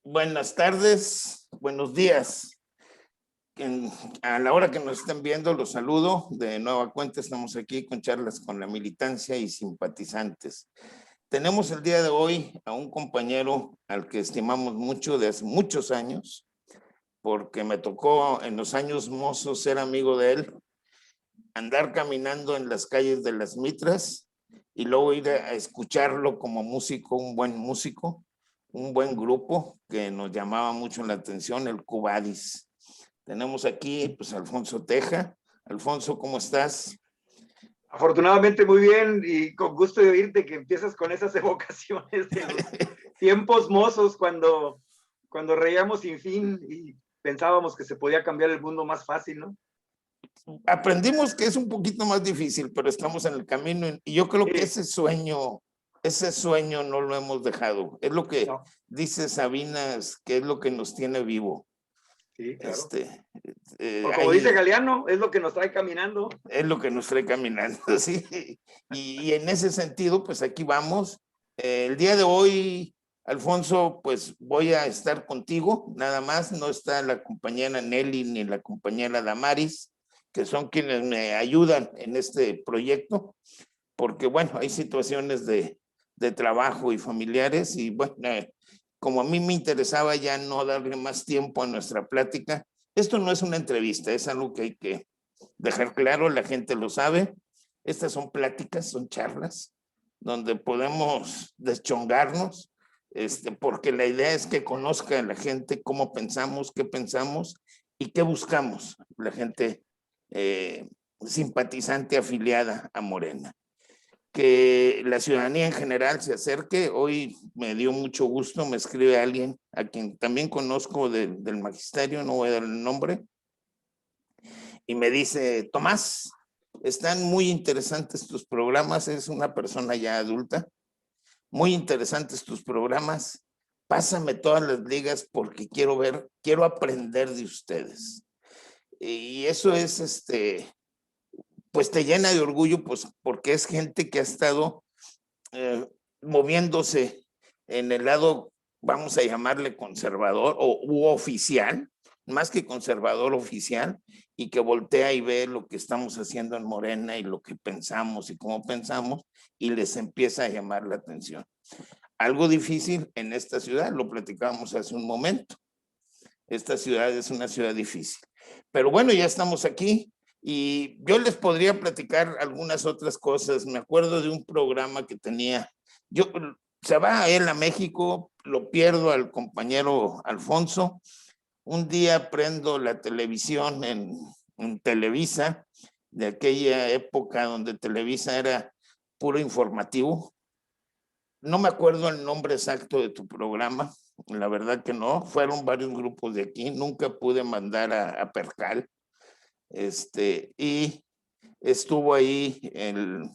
Buenas tardes, buenos días. A la hora que nos estén viendo, los saludo. De nueva cuenta, estamos aquí con charlas con la militancia y simpatizantes. Tenemos el día de hoy a un compañero al que estimamos mucho de hace muchos años, porque me tocó en los años mozos ser amigo de él, andar caminando en las calles de Las Mitras y luego ir a escucharlo como músico, un buen grupo que nos llamaba mucho la atención, el Cubadis. Tenemos aquí pues Alfonso Teja. Alfonso, ¿cómo estás? Afortunadamente muy bien y con gusto de oírte que empiezas con esas evocaciones de los tiempos mozos cuando reíamos sin fin y pensábamos que se podía cambiar el mundo más fácil, ¿no? Aprendimos que es un poquito más difícil, pero estamos en el camino y yo creo que ese sueño no lo hemos dejado. Es lo que dice Sabinas, que es lo que nos tiene vivo. Sí, claro. O como dice Galeano, es lo que nos trae caminando. Es lo que nos trae caminando, sí. Y en ese sentido, pues aquí vamos. El día de hoy, Alfonso, pues voy a estar contigo, nada más. No está la compañera Nelly ni la compañera Damaris, que son quienes me ayudan en este proyecto, porque bueno, hay situaciones de trabajo y familiares y bueno, como a mí me interesaba ya no darle más tiempo a nuestra plática, esto no es una entrevista, es algo que hay que dejar claro, la gente lo sabe. Estas son pláticas, son charlas, donde podemos deschongarnos, porque la idea es que conozca a la gente cómo pensamos, qué pensamos y qué buscamos, la gente simpatizante afiliada a Morena. Que la ciudadanía en general se acerque. Hoy me dio mucho gusto, me escribe alguien a quien también conozco del magisterio, no voy a dar el nombre, y me dice: Tomás, están muy interesantes tus programas, es una persona ya adulta, muy interesantes tus programas, pásame todas las ligas porque quiero aprender de ustedes. Y eso es, pues te llena de orgullo, pues porque es gente que ha estado moviéndose en el lado, vamos a llamarle conservador u oficial, más que conservador, oficial, y que voltea y ve lo que estamos haciendo en Morena y lo que pensamos y cómo pensamos, y les empieza a llamar la atención. Algo difícil en esta ciudad, lo platicábamos hace un momento. Esta ciudad es una ciudad difícil. Pero bueno, ya estamos aquí y yo les podría platicar algunas otras cosas. Me acuerdo de un programa que tenía. Se va él a México, lo pierdo al compañero Alfonso. Un día prendo la televisión en Televisa, de aquella época donde Televisa era puro informativo. No me acuerdo el nombre exacto de tu programa, la verdad que no, fueron varios grupos de aquí, nunca pude mandar a Percal, y estuvo ahí el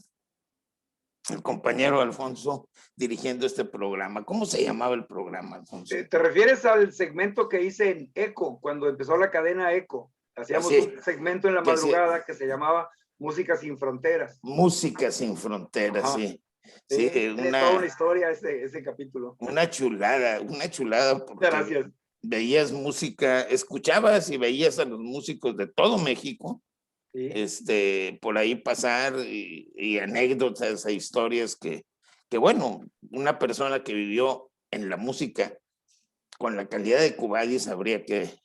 compañero Alfonso dirigiendo este programa. ¿Cómo se llamaba el programa, Alfonso? ¿Te refieres al segmento que hice en ECO, cuando empezó la cadena ECO? Hacíamos un segmento en la madrugada que se llamaba Música sin Fronteras. Música sin Fronteras, ajá. Sí. Sí, es toda una historia ese capítulo. Una chulada, porque gracias. Veías música, escuchabas y veías a los músicos de todo México, sí. Por ahí pasar y anécdotas e historias que bueno, una persona que vivió en la música con la calidad de Cubadis habría que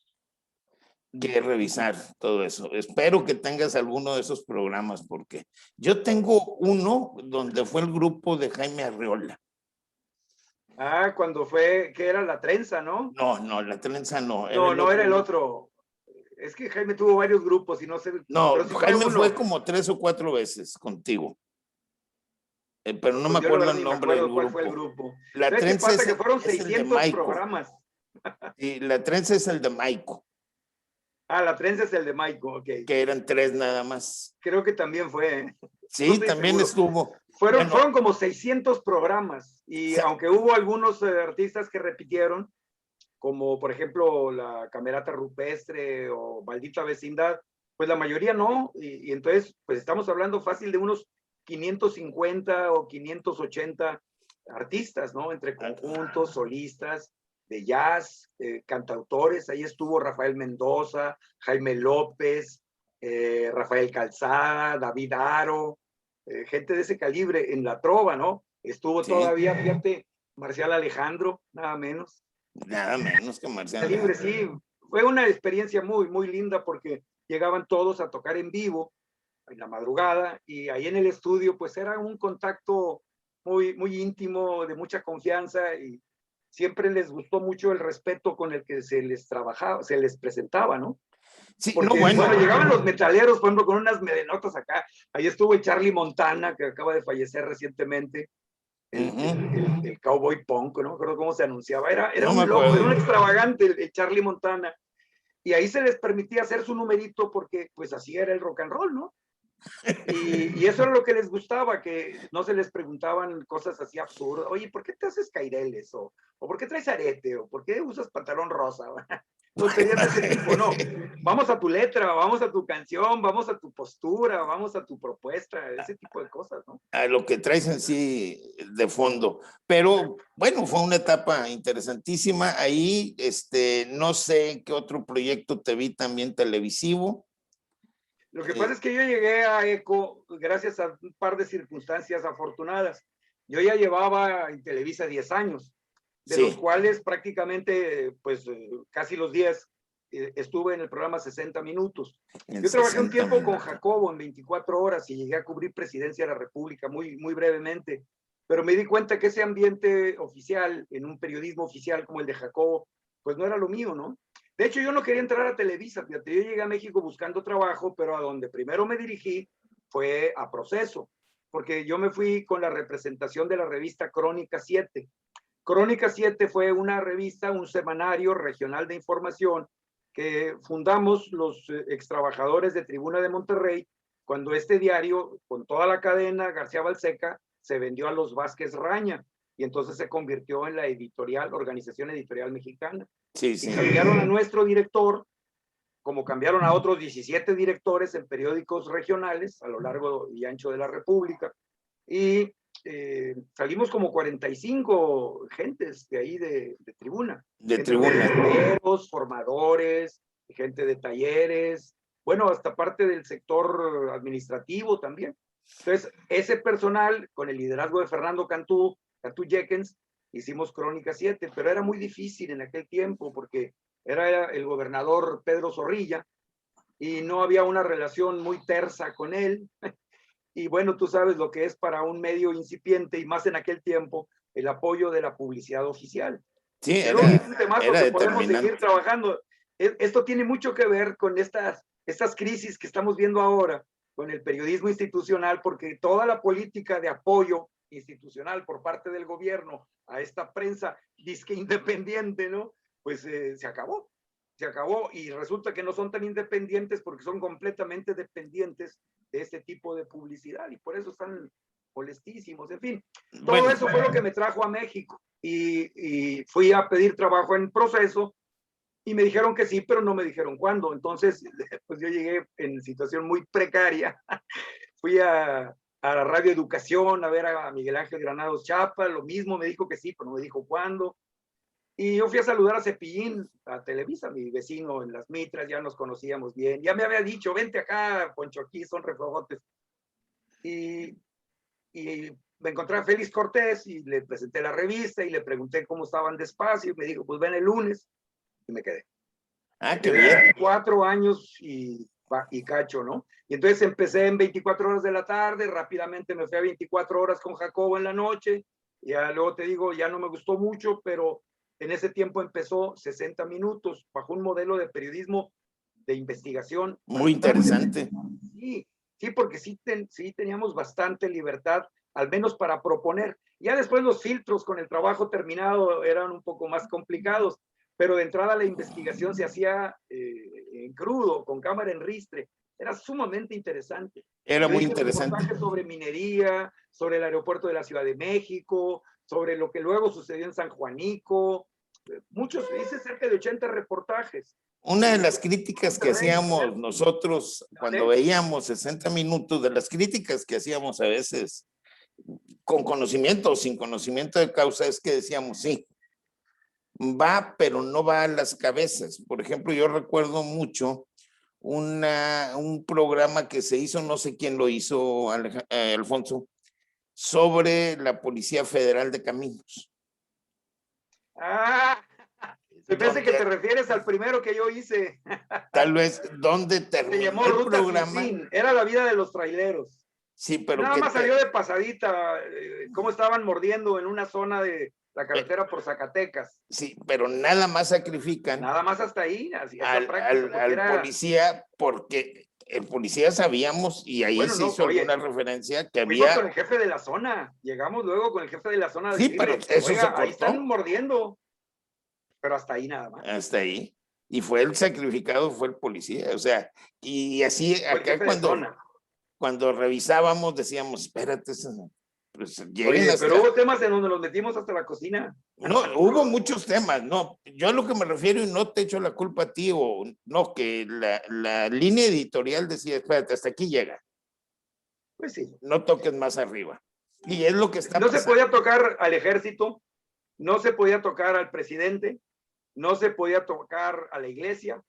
revisar todo eso. Espero que tengas alguno de esos programas, porque yo tengo uno donde fue el grupo de Jaime Arreola. Cuando fue, que era La Trenza, ¿no? No, La Trenza no. No, era el otro. Es que Jaime tuvo varios grupos y no sé. No, sí Jaime fue como 3 o 4 veces contigo. Pero no pues me acuerdo el nombre del grupo. ¿Cuál fue el grupo? La Trenza es que fueron 600 programas. Y La Trenza es el de Maico. La Trenza es el de Maico, ok. Que eran 3 nada más. Creo que también fue. Sí, no también seguro. Estuvo. Fueron como 600 programas y aunque hubo algunos artistas que repitieron, como por ejemplo la Camerata Rupestre o Maldita Vecindad, pues la mayoría no, y entonces pues estamos hablando fácil de unos 550 o 580 artistas, ¿no? Entre conjuntos, solistas, de jazz, cantautores. Ahí estuvo Rafael Mendoza, Jaime López, Rafael Calzada, David Aro, gente de ese calibre en la trova, ¿no? Estuvo Sí, todavía, fíjate, Marcial Alejandro, nada menos. nada menos que Marcial Calibre, Alejandro. sí. Fue una experiencia muy, muy linda porque llegaban todos a tocar en vivo en la madrugada y ahí en el estudio pues era un contacto muy, muy íntimo, de mucha confianza y siempre les gustó mucho el respeto con el que se les trabajaba, se les presentaba, ¿no? Sí, no, Porque, bueno. bueno, llegaban los metaleros, por ejemplo, con unas medenotas acá. Ahí estuvo el Charlie Montana, que acaba de fallecer recientemente, el cowboy punk, ¿no? Creo cómo se anunciaba. Era No me un loco, era un acuerdo. extravagante el Charlie Montana. Y ahí se les permitía hacer su numerito porque, pues, así era el rock and roll, ¿no? Y eso era lo que les gustaba, que no se les preguntaban cosas así absurdas. Oye, ¿por qué te haces caireles? O ¿por qué traes arete? ¿O por qué usas pantalón rosa? Tonterías de ese tipo, no. Vamos a tu letra, vamos a tu canción, vamos a tu postura, vamos a tu propuesta, ese tipo de cosas, ¿no? A lo que traes en sí de fondo. Pero bueno, fue una etapa interesantísima. Ahí, no sé qué otro proyecto te vi también televisivo. Lo que pasa es que yo llegué a ECO gracias a un par de circunstancias afortunadas. Yo ya llevaba en Televisa 10 años, de los Sí, cuales prácticamente, pues casi los 10 estuve en el programa 60 minutos. en Yo trabajé un 60 tiempo con minutos. Jacobo en 24 horas y llegué a cubrir Presidencia de la República muy, muy brevemente, pero me di cuenta que ese ambiente oficial, en un periodismo oficial como el de Jacobo, pues no era lo mío, ¿no? De hecho, yo no quería entrar a Televisa, fíjate, yo llegué a México buscando trabajo, pero a donde primero me dirigí fue a Proceso, porque yo me fui con la representación de la revista Crónica 7. Crónica 7 fue una revista, un semanario regional de información que fundamos los extrabajadores de Tribuna de Monterrey cuando este diario, con toda la cadena García Balseca, se vendió a los Vázquez Raña y entonces se convirtió en la editorial, Organización Editorial Mexicana. Sí, Y sí. cambiaron a nuestro director, como cambiaron a otros 17 directores en periódicos regionales a lo largo y ancho de la República. Y salimos como 45 gentes de ahí de Tribuna. De Gente Tribuna. de formadores, gente de talleres, bueno, hasta parte del sector administrativo también. Entonces, ese personal, con el liderazgo de Fernando Cantú Jenkins, hicimos Crónica 7, pero era muy difícil en aquel tiempo porque era el gobernador Pedro Zorrilla y no había una relación muy tersa con él. Y bueno, tú sabes lo que es para un medio incipiente y más en aquel tiempo el apoyo de la publicidad oficial. Sí, Pero es un temazo era que podemos seguir determinante. trabajando. Esto tiene mucho que ver con estas crisis que estamos viendo ahora con el periodismo institucional, porque toda la política de apoyo institucional por parte del gobierno a esta prensa disque independiente, ¿no? Pues se acabó. Se acabó y resulta que no son tan independientes porque son completamente dependientes de este tipo de publicidad y por eso están molestísimos. En fin, todo Bueno, eso fue lo que me trajo a México y fui a pedir trabajo en Proceso y me dijeron que sí, pero no me dijeron cuándo. Entonces, pues yo llegué en situación muy precaria. Fui a la Radio Educación a ver a Miguel Ángel Granados Chapa, lo mismo, me dijo que sí, pero no me dijo cuándo. Y yo fui a saludar a Cepillín, a Televisa, mi vecino en Las Mitras, ya nos conocíamos bien. Ya me había dicho, vente acá, Poncho, aquí son reflojotes. Y, y me encontré a Félix Cortés y le presenté la revista y le pregunté cómo estaban de espacio. Y me dijo, pues ven el lunes. Y me quedé. ah, Me qué quedé bien. 24 años y cacho, ¿no? Y entonces empecé en 24 horas de la tarde, rápidamente me fui a 24 horas con Jacobo en la noche. Ya luego te digo, ya no me gustó mucho, pero en ese tiempo empezó 60 minutos bajo un modelo de periodismo de investigación Muy bastante. interesante. Sí, sí, porque sí teníamos bastante libertad, al menos para proponer. Ya después los filtros con el trabajo terminado eran un poco más complicados, pero de entrada la investigación se hacía en crudo, con cámara en ristre. Era sumamente interesante. Era Yo muy hice interesante. reportajes sobre minería, sobre el aeropuerto de la Ciudad de México, sobre lo que luego sucedió en San Juanico. Hice cerca de 80 reportajes. Una de las críticas que hacíamos nosotros cuando veíamos 60 minutos, de las críticas que hacíamos a veces con conocimiento o sin conocimiento de causa, es que decíamos, sí, va, pero no va a las cabezas. Por ejemplo, yo recuerdo mucho un programa que se hizo, no sé quién lo hizo, Alfonso, sobre la Policía Federal de Caminos. Ah, me parece que te refieres al primero que yo hice. Tal vez donde Se terminó llamó el Ruta programa. Sin Fin. Era la vida de los traileros. Sí, pero Nada más salió de pasadita, cómo estaban mordiendo en una zona de la carretera por Zacatecas. Sí, pero nada más sacrifican. Nada más hasta ahí, así es al, la práctica. al policía, porque el policía sabíamos, y ahí bueno, se no, hizo oye, alguna referencia, que fuimos había... con el jefe de la zona, llegamos luego con el jefe de la zona a Sí, pero decirle, eso se oiga, ahí cortó. están mordiendo, pero hasta ahí nada más. Hasta ahí. Y fue el sacrificado, fue el policía. O sea, y así Fue el acá jefe de zona. cuando revisábamos decíamos, espérate, pues lleguen Oye, pero hasta... hubo temas en donde nos metimos hasta la cocina. No, hubo muchos temas, no, yo a lo que me refiero, y no te echo la culpa a ti, o no, que la línea editorial decía, espérate, hasta aquí llega, Pues sí. no toques más arriba. Y es lo que está No se pasando. podía tocar al ejército, no se podía tocar al presidente, no se podía tocar a la iglesia.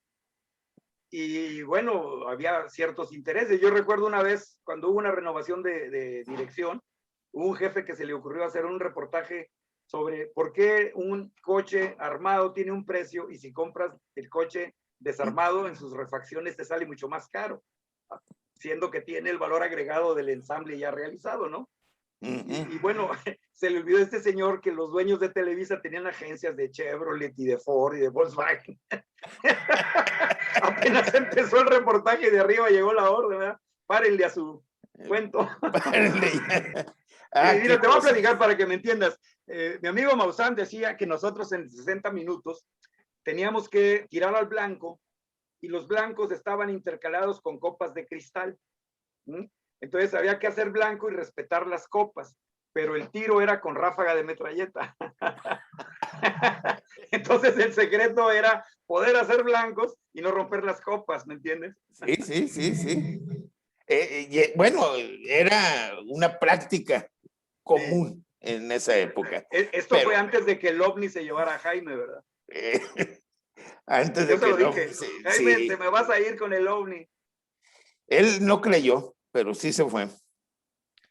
Y bueno, había ciertos intereses. Yo recuerdo una vez cuando hubo una renovación de dirección, hubo un jefe que se le ocurrió hacer un reportaje sobre por qué un coche armado tiene un precio y si compras el coche desarmado en sus refacciones te sale mucho más caro, siendo que tiene el valor agregado del ensamble ya realizado, ¿no? Y bueno, se le olvidó a este señor que los dueños de Televisa tenían agencias de Chevrolet y de Ford y de Volkswagen. Apenas empezó el reportaje y de arriba llegó la orden, ¿verdad? Párenle a su cuento. Mira, te voy a platicar para que me entiendas. Mi amigo Maussan decía que nosotros en 60 minutos teníamos que tirar al blanco y los blancos estaban intercalados con copas de cristal. Entonces había que hacer blanco y respetar las copas, pero el tiro era con ráfaga de metralleta. Entonces el secreto era poder hacer blancos y no romper las copas, ¿me entiendes? Sí. Bueno, era una práctica común en esa época. Esto fue antes de que el ovni se llevara a Jaime, ¿verdad? Antes de Yo se que lo dije, Jaime, sí. te me vas a ir con el ovni. Él no creyó, pero sí se fue.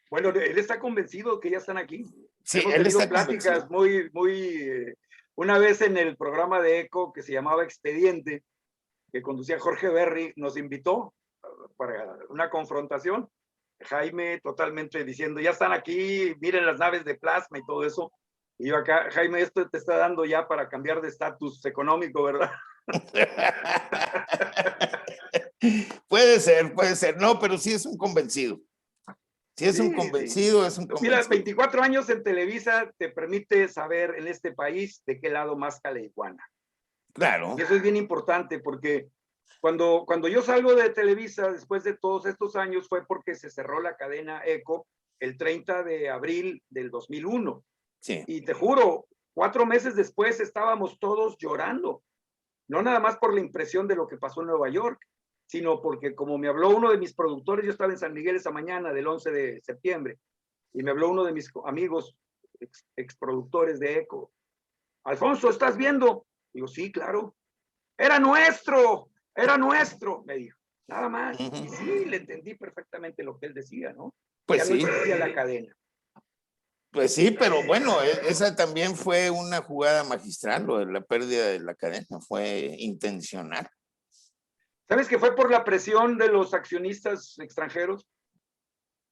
Bueno, él está convencido que ya están aquí. Sí, Hemos él tenido está pláticas convencido. muy... Una vez en el programa de ECO que se llamaba Expediente, que conducía Jorge Berry, nos invitó para una confrontación. Jaime totalmente diciendo, ya están aquí, miren las naves de plasma y todo eso. Y yo acá, Jaime, esto te está dando ya para cambiar de estatus económico, ¿verdad? Puede ser. No, pero sí es un convencido. Sí es un convencido, sí. Es un Mira, convencido. 24 años en Televisa te permite saber en este país de qué lado más caleiguana. Claro. Y eso es bien importante porque cuando yo salgo de Televisa después de todos estos años fue porque se cerró la cadena ECO el 30 de abril del 2001. Sí. Y te juro, 4 meses después estábamos todos llorando. No nada más por la impresión de lo que pasó en Nueva York, sino porque como me habló uno de mis productores, yo estaba en San Miguel esa mañana del 11 de septiembre, y me habló uno de mis amigos exproductores de ECO. Alfonso, ¿estás viendo? Digo, sí, claro. Era nuestro, me dijo. Nada más. Y sí, le entendí perfectamente lo que él decía, ¿no? Pues ya no sí. existía la cadena. Pues sí, pero bueno, esa también fue una jugada magistral, lo de la pérdida de la cadena, fue intencional. ¿Sabes que fue por la presión de los accionistas extranjeros?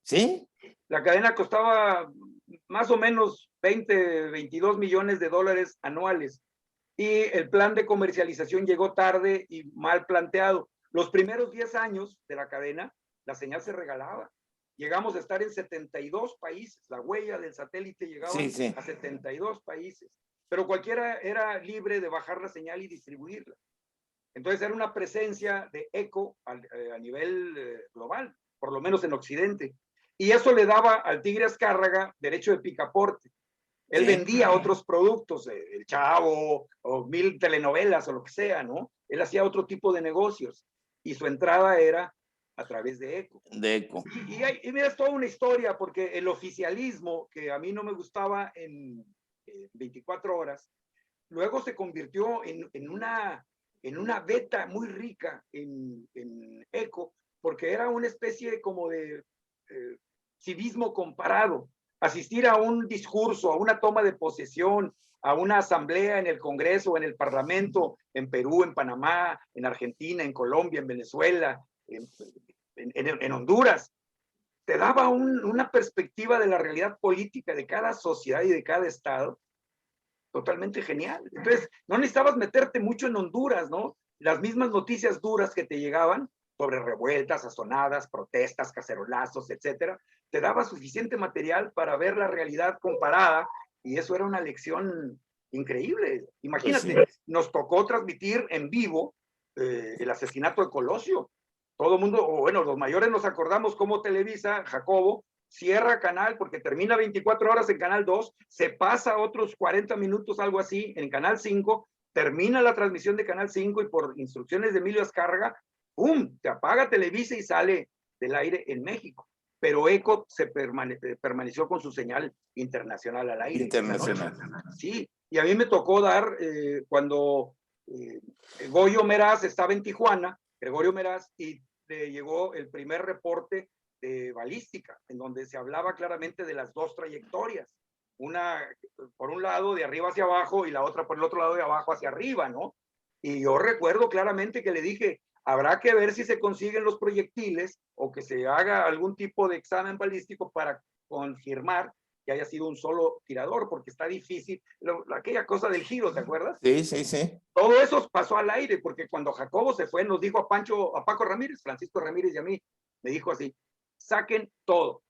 ¿Sí? La cadena costaba más o menos 20, 22 millones de dólares anuales y el plan de comercialización llegó tarde y mal planteado. Los primeros 10 años de la cadena, la señal se regalaba. Llegamos a estar en 72 países, la huella del satélite llegaba a 72 países, pero cualquiera era libre de bajar la señal y distribuirla. Entonces era una presencia de ECO a nivel global, por lo menos en Occidente. Y eso le daba al Tigre Azcárraga derecho de picaporte. Él vendía otros productos, El Chavo, o 1000 telenovelas, o lo que sea, ¿no? Él hacía otro tipo de negocios. Y su entrada era a través de ECO. Y mira, es toda una historia, porque el oficialismo, que a mí no me gustaba en 24 horas, luego se convirtió en una beta muy rica en ECO, porque era una especie como de civismo comparado. Asistir a un discurso, a una toma de posesión, a una asamblea en el Congreso, en el Parlamento, en Perú, en Panamá, en Argentina, en Colombia, en Venezuela, en Honduras, te daba una perspectiva de la realidad política de cada sociedad y de cada estado totalmente genial. Entonces, no necesitabas meterte mucho en Honduras, ¿no? Las mismas noticias duras que te llegaban sobre revueltas, sazonadas, protestas, cacerolazos, etcétera, te daba suficiente material para ver la realidad comparada, y eso era una lección increíble. Imagínate, Pues sí. nos tocó transmitir en vivo el asesinato de Colosio. Todo el mundo, o bueno, los mayores nos acordamos cómo Televisa, Jacobo, cierra canal porque termina 24 horas en Canal 2, se pasa otros 40 minutos, algo así, en Canal 5, termina la transmisión de Canal 5 y por instrucciones de Emilio Azcárraga, ¡pum!, te apaga Televisa y sale del aire en México. Pero ECO permaneció con su señal internacional al aire. Internacional. Sí, y a mí me tocó dar, cuando Goyo Meraz estaba en Tijuana, Gregorio Meraz, y le llegó el primer reporte de balística, en donde se hablaba claramente de las dos trayectorias, una por un lado de arriba hacia abajo y la otra por el otro lado de abajo hacia arriba, ¿no? Y yo recuerdo claramente que le dije, habrá que ver si se consiguen los proyectiles o que se haga algún tipo de examen balístico para confirmar que haya sido un solo tirador, porque está difícil, aquella cosa del giro, ¿te acuerdas? Sí, sí, sí. Todo eso pasó al aire, porque cuando Jacobo se fue, nos dijo a Paco Ramírez, Francisco Ramírez y a mí, me dijo así, saquen todo.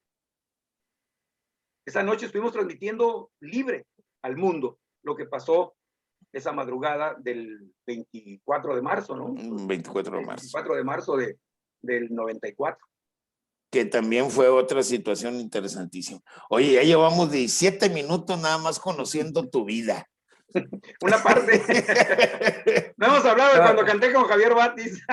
Esa noche estuvimos transmitiendo libre al mundo lo que pasó esa madrugada del 24 de marzo, ¿no? 24 de marzo. 24 de marzo del 94. Que también fue otra situación interesantísima. Oye, ya llevamos 17 minutos nada más conociendo tu vida. Una parte. No hemos hablado de cuando canté con Javier Batis.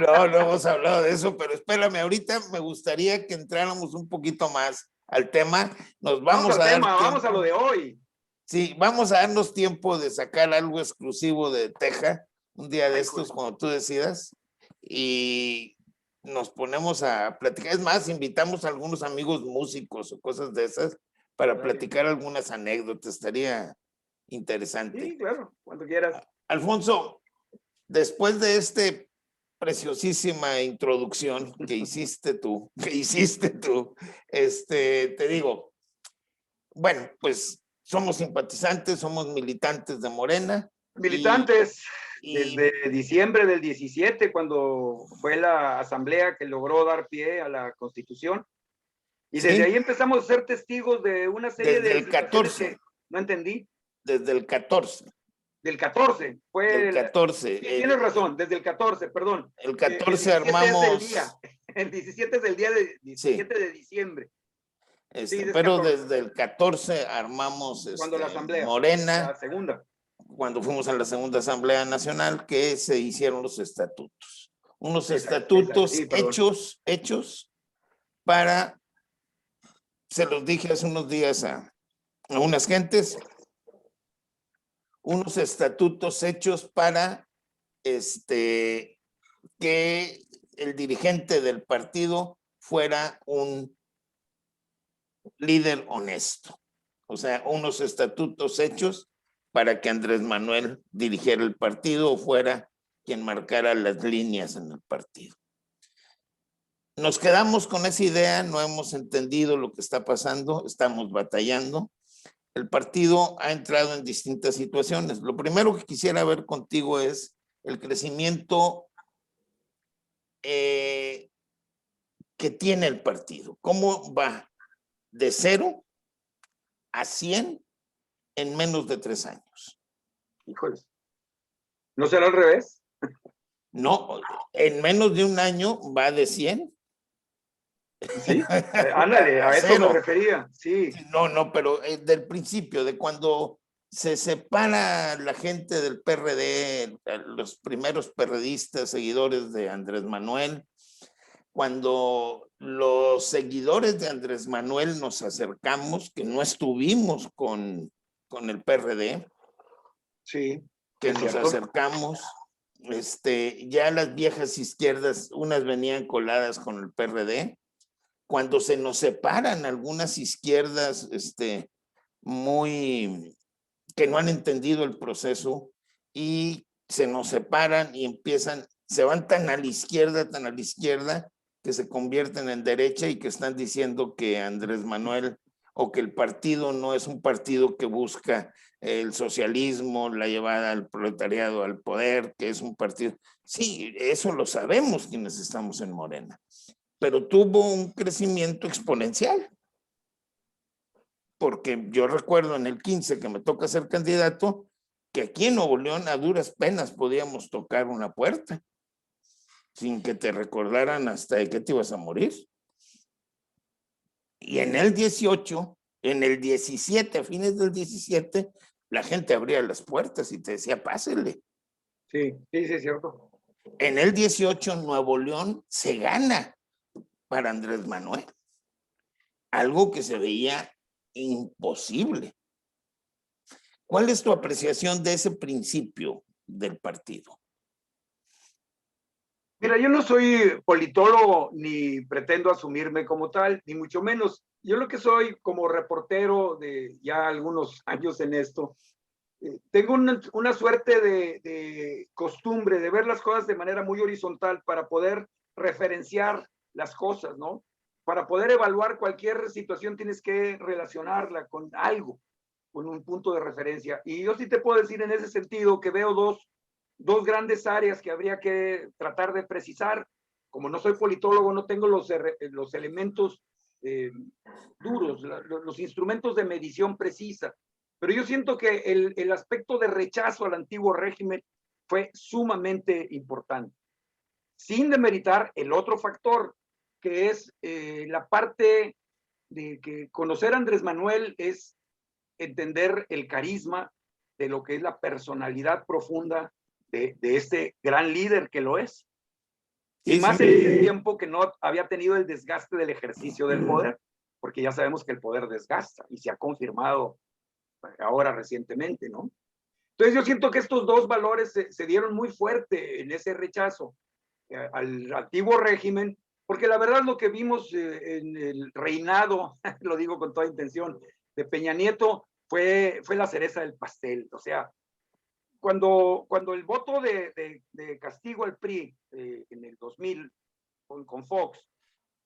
No hemos hablado de eso, pero espérame, ahorita me gustaría que entráramos un poquito más al tema. Nos vamos a dar tiempo. Vamos a lo de hoy. Sí, vamos a darnos tiempo de sacar algo exclusivo de Teja, un día de estos, cuando tú decidas, y nos ponemos a platicar. Es más, invitamos a algunos amigos músicos o cosas de esas para platicar algunas anécdotas. Estaría interesante. Sí, claro, cuando quieras. Alfonso, después de este preciosísima introducción que hiciste tú, te digo, bueno, pues somos simpatizantes, somos militantes de Morena. Militantes, desde diciembre del 17, cuando fue la asamblea que logró dar pie a la Constitución. Y desde ahí empezamos a ser testigos de una serie desde el 14. No entendí. Desde el 14. Del 14. Fue el 14. Sí, tienes razón, desde el 14, perdón. El 14 el armamos. El 17 es el día de 17 de diciembre. Sí, pero 14. Desde el 14 armamos cuando la asamblea, Morena. La segunda. Cuando fuimos a la segunda Asamblea Nacional, que se hicieron los estatutos. Unos estatutos hechos para, se los dije hace unos días a unas gentes, unos estatutos hechos para que el dirigente del partido fuera un líder honesto. O sea, unos estatutos hechos para que Andrés Manuel dirigiera el partido o fuera quien marcara las líneas en el partido. Nos quedamos con esa idea, no hemos entendido lo que está pasando, estamos batallando. El partido ha entrado en distintas situaciones. Lo primero que quisiera ver contigo es el crecimiento que tiene el partido. ¿Cómo va de 0 a 100 en menos de 3 años? Híjoles. ¿No será al revés? No, en menos de un año va de 100. Sí, ándale, a eso me refería, sí. No, pero del principio, de cuando se separa la gente del PRD, los primeros perredistas, seguidores de Andrés Manuel, cuando los seguidores de Andrés Manuel nos acercamos, que no estuvimos con el PRD, Sí, que es nos cierto. acercamos. Ya las viejas izquierdas, unas venían coladas con el PRD. Cuando se nos separan algunas izquierdas, muy que no han entendido el proceso y se nos separan y empiezan, se van tan a la izquierda, que se convierten en derecha y que están diciendo que Andrés Manuel o que el partido no es un partido que busca el socialismo, la llevada al proletariado al poder, que es un partido. Sí, eso lo sabemos quienes estamos en Morena, pero tuvo un crecimiento exponencial. Porque yo recuerdo en el 15 que me toca ser candidato, que aquí en Nuevo León a duras penas podíamos tocar una puerta sin que te recordaran hasta de qué te ibas a morir. Y en el 18, en el 17, a fines del 17, la gente abría las puertas y te decía, pásele. Sí, sí, sí, es cierto. En el 18, Nuevo León se gana para Andrés Manuel. Algo que se veía imposible. ¿Cuál es tu apreciación de ese principio del partido? Mira, yo no soy politólogo ni pretendo asumirme como tal, ni mucho menos. Yo lo que soy como reportero de ya algunos años en esto, tengo una suerte de costumbre de ver las cosas de manera muy horizontal para poder referenciar las cosas, ¿no? Para poder evaluar cualquier situación tienes que relacionarla con algo, con un punto de referencia. Y yo sí te puedo decir en ese sentido que veo dos grandes áreas que habría que tratar de precisar. Como no soy politólogo, no tengo los elementos duros, los instrumentos de medición precisa. Pero yo siento que el aspecto de rechazo al antiguo régimen fue sumamente importante, sin demeritar el otro factor, que es la parte de que conocer a Andrés Manuel es entender el carisma de lo que es la personalidad profunda de este gran líder que lo es. Y Sí, más sí. en ese tiempo que no había tenido el desgaste del ejercicio del poder, porque ya sabemos que el poder desgasta y se ha confirmado ahora recientemente, ¿no? Entonces yo siento que estos dos valores se dieron muy fuerte en ese rechazo al antiguo régimen, porque la verdad lo que vimos en el reinado, lo digo con toda intención, de Peña Nieto fue la cereza del pastel. O sea, cuando el voto de castigo al PRI en el 2000 con Fox,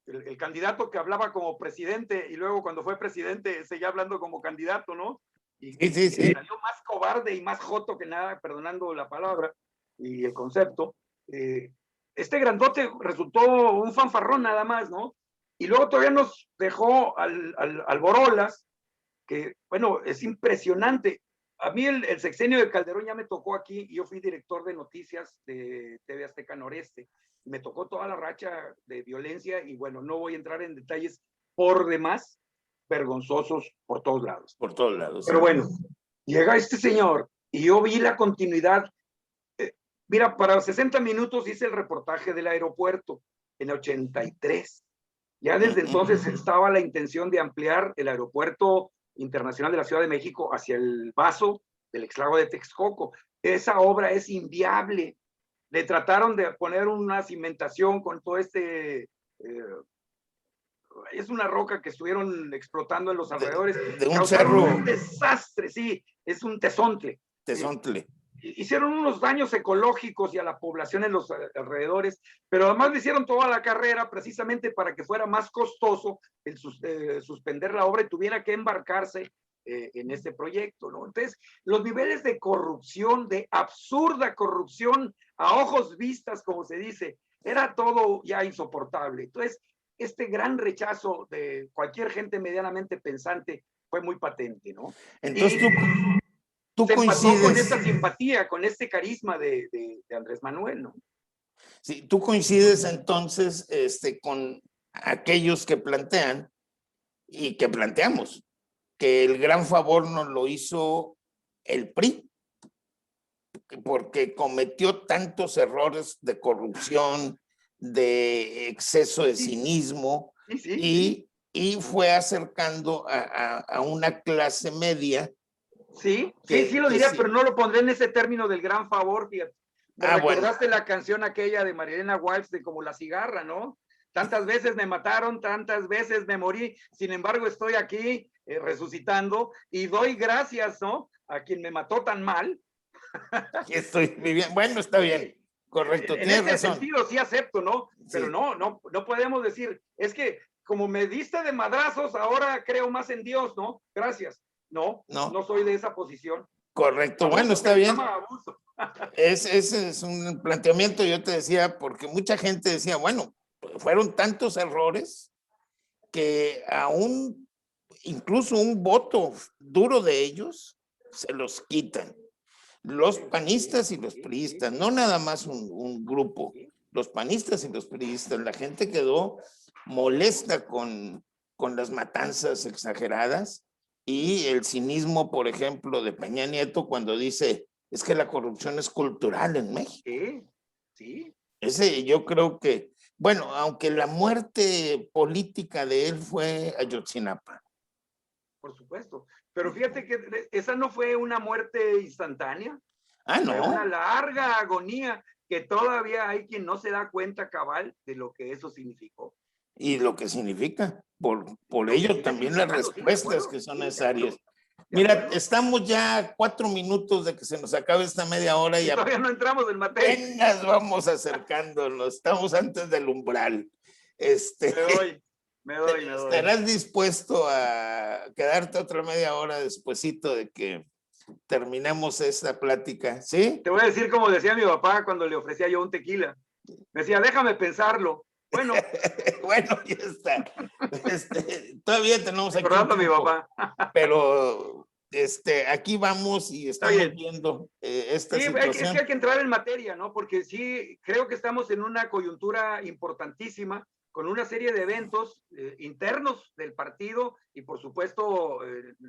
el candidato que hablaba como presidente y luego cuando fue presidente seguía hablando como candidato, ¿no? Y salió más cobarde y más joto que nada, perdonando la palabra y el concepto. Este grandote resultó un fanfarrón nada más, ¿no? Y luego todavía nos dejó al Borolas, que, bueno, es impresionante. A mí el sexenio de Calderón ya me tocó aquí, y yo fui director de noticias de TV Azteca Noreste. Me tocó toda la racha de violencia y bueno, no voy a entrar en detalles por demás, vergonzosos por todos lados. Por todos lados. Pero bueno, llega este señor y yo vi la continuidad. Mira, para 60 minutos hice el reportaje del aeropuerto en el 83. Ya desde entonces estaba la intención de ampliar el aeropuerto internacional de la Ciudad de México hacia el vaso del exclavo de Texcoco. Esa obra es inviable. Le trataron de poner una cimentación con todo es una roca que estuvieron explotando en los alrededores. De un causaron cerro. un desastre, sí, es un tezontle. Tezontle. Hicieron unos daños ecológicos y a la población en los alrededores, pero además le hicieron toda la carrera precisamente para que fuera más costoso el suspender la obra y tuviera que embarcarse en este proyecto, ¿no? Entonces, los niveles de corrupción, de absurda corrupción a ojos vistas, como se dice, era todo ya insoportable. Entonces, este gran rechazo de cualquier gente medianamente pensante fue muy patente, ¿no? Entonces tú se empató con coincides. esta simpatía, con este carisma de Andrés Manuel, ¿no? Sí, tú coincides entonces con aquellos que plantean y que planteamos que el gran favor nos lo hizo el PRI, porque cometió tantos errores de corrupción, de exceso de cinismo, y fue acercando a una clase media Sí, sí lo diría, sí. pero no lo pondré en ese término del gran favor, fíjate. Me recordaste Bueno. la canción aquella de Marilena Walsh de Como la cigarra, ¿no? Tantas veces me mataron, tantas veces me morí, sin embargo estoy aquí resucitando y doy gracias, ¿no? A quien me mató tan mal. Aquí estoy viviendo. Bueno, está bien, correcto, En tienes ese razón. sentido sí acepto, ¿no? Pero Sí, no podemos decir, es que como me diste de madrazos, ahora creo más en Dios, ¿no? Gracias. No, no, no soy de esa posición. correcto, bueno, Abuso, se está le bien. llama abuso. Ese es un planteamiento, yo te decía, porque mucha gente decía, bueno, fueron tantos errores que aún incluso un voto duro de ellos se los quitan. Los panistas y los priistas, no nada más un grupo, los panistas y los priistas, la gente quedó molesta con las matanzas exageradas y el cinismo, por ejemplo, de Peña Nieto cuando dice, es que la corrupción es cultural en México. Sí, sí. Ese yo creo que, bueno, aunque la muerte política de él fue Ayotzinapa. Por supuesto. Pero fíjate que esa no fue una muerte instantánea, Ah, fue una no, larga agonía que todavía hay quien no se da cuenta cabal de lo que eso significó. y lo que significa, por Lo que ello sigue también las significando, sí, de respuestas acuerdo, que son sí, de necesarias. acuerdo, de Mira, acuerdo. estamos ya a 4 minutos de que se nos acabe esta media hora y Y todavía no entramos en materia. apenas vamos acercándonos, estamos antes del umbral. Me doy, me doy, me doy. ¿Estarás dispuesto a quedarte otra media hora despuesito de que terminemos esta plática? ¿Sí? Te voy a decir como decía mi papá cuando le ofrecía yo un tequila. Me decía, déjame pensarlo. Bueno, Bueno, ya está. Todavía tenemos aquí un recordando a mi tiempo, papá. pero aquí vamos y Está estamos bien. viendo esta Sí, es que situación. hay que entrar en materia, ¿no? Porque sí, creo que estamos en una coyuntura importantísima con una serie de eventos internos del partido y por supuesto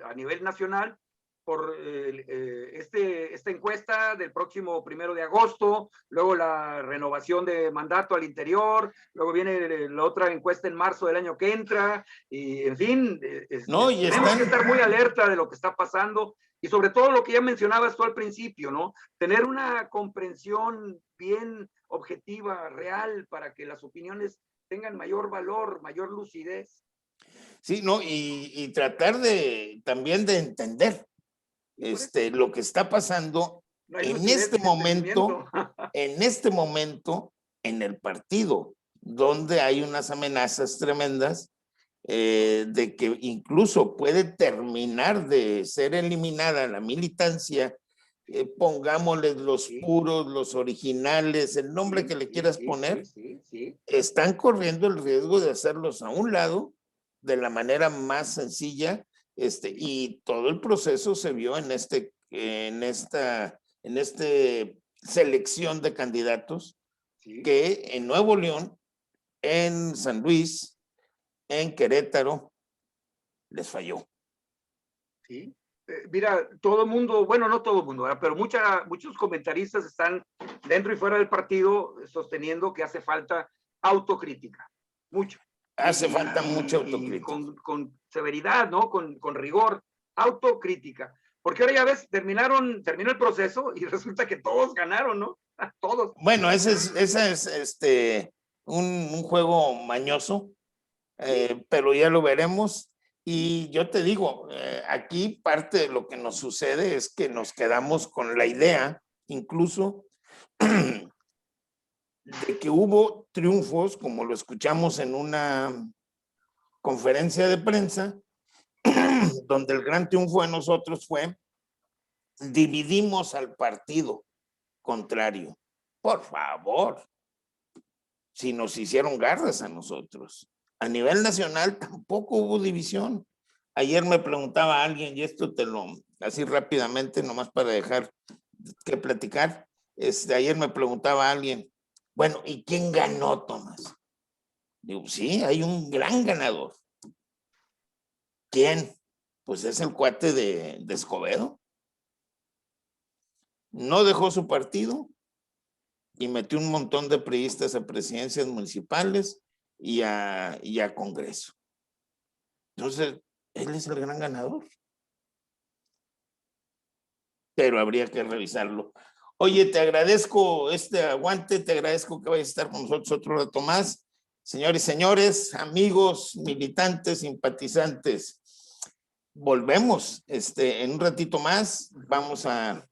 a nivel nacional por esta encuesta del próximo 1 de agosto, luego la renovación de mandato al interior, luego viene la otra encuesta en marzo del año que entra, y en fin, No, y tenemos que están, estar muy alerta de lo que está pasando y sobre todo lo que ya mencionabas tú al principio, ¿no? Tener una comprensión bien objetiva, real, para que las opiniones tengan mayor valor, mayor lucidez. sí, no, y tratar de también de entender Y por eso lo que está pasando no hay lucidez sin entendimiento. en este momento, en el partido, donde hay unas amenazas tremendas de que incluso puede terminar de ser eliminada la militancia, pongámosles los Sí, puros, los originales, el nombre sí, que le sí, quieras sí, sí, poner, sí, sí. están corriendo el riesgo de hacerlos a un lado de la manera más sencilla, y todo el proceso se vio en este selección de candidatos Sí, que en Nuevo León, en San Luis, en Querétaro, les falló. sí. Mira, todo el mundo, bueno, no todo el mundo, ¿verdad? Pero muchos comentaristas están dentro y fuera del partido sosteniendo que hace falta autocrítica, mucho. Hace falta mucha Y autocrítica. con severidad, ¿no? Con rigor, autocrítica. Porque ahora ya ves, terminó el proceso y resulta que todos ganaron, ¿no? Todos. Bueno, ese es un juego mañoso, Sí, pero ya lo veremos. Y yo te digo, aquí parte de lo que nos sucede es que nos quedamos con la idea, incluso, de que hubo triunfos, como lo escuchamos en una conferencia de prensa, donde el gran triunfo de nosotros fue dividimos al partido contrario. Por favor, si nos hicieron garras a nosotros. A nivel nacional tampoco hubo división. Ayer me preguntaba alguien, y esto te lo, así rápidamente, nomás para dejar que platicar, ayer me preguntaba alguien, bueno, ¿y quién ganó, Tomás? Digo, sí, hay un gran ganador. ¿Quién? Pues es el cuate de Escobedo. No dejó su partido y metió un montón de priistas a presidencias municipales y a Congreso. Entonces, él es el gran ganador. pero habría que revisarlo. Oye, te agradezco este aguante, te agradezco que vayas a estar con nosotros otro rato más. Señores y señores, amigos, militantes, simpatizantes, volvemos en un ratito más. Vamos a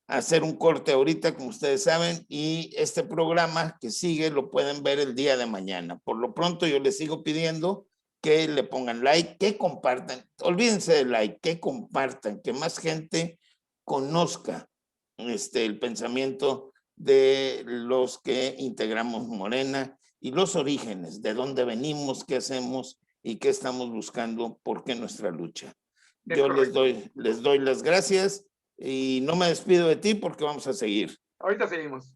hacer un corte ahorita, como ustedes saben, y este programa que sigue lo pueden ver el día de mañana. Por lo pronto yo les sigo pidiendo que le pongan like, que compartan, olvídense del like, que compartan, que más gente conozca el pensamiento de los que integramos Morena y los orígenes, de dónde venimos, qué hacemos y qué estamos buscando, por qué nuestra lucha. Yo les doy las gracias y no me despido de ti porque vamos a seguir. Ahorita seguimos.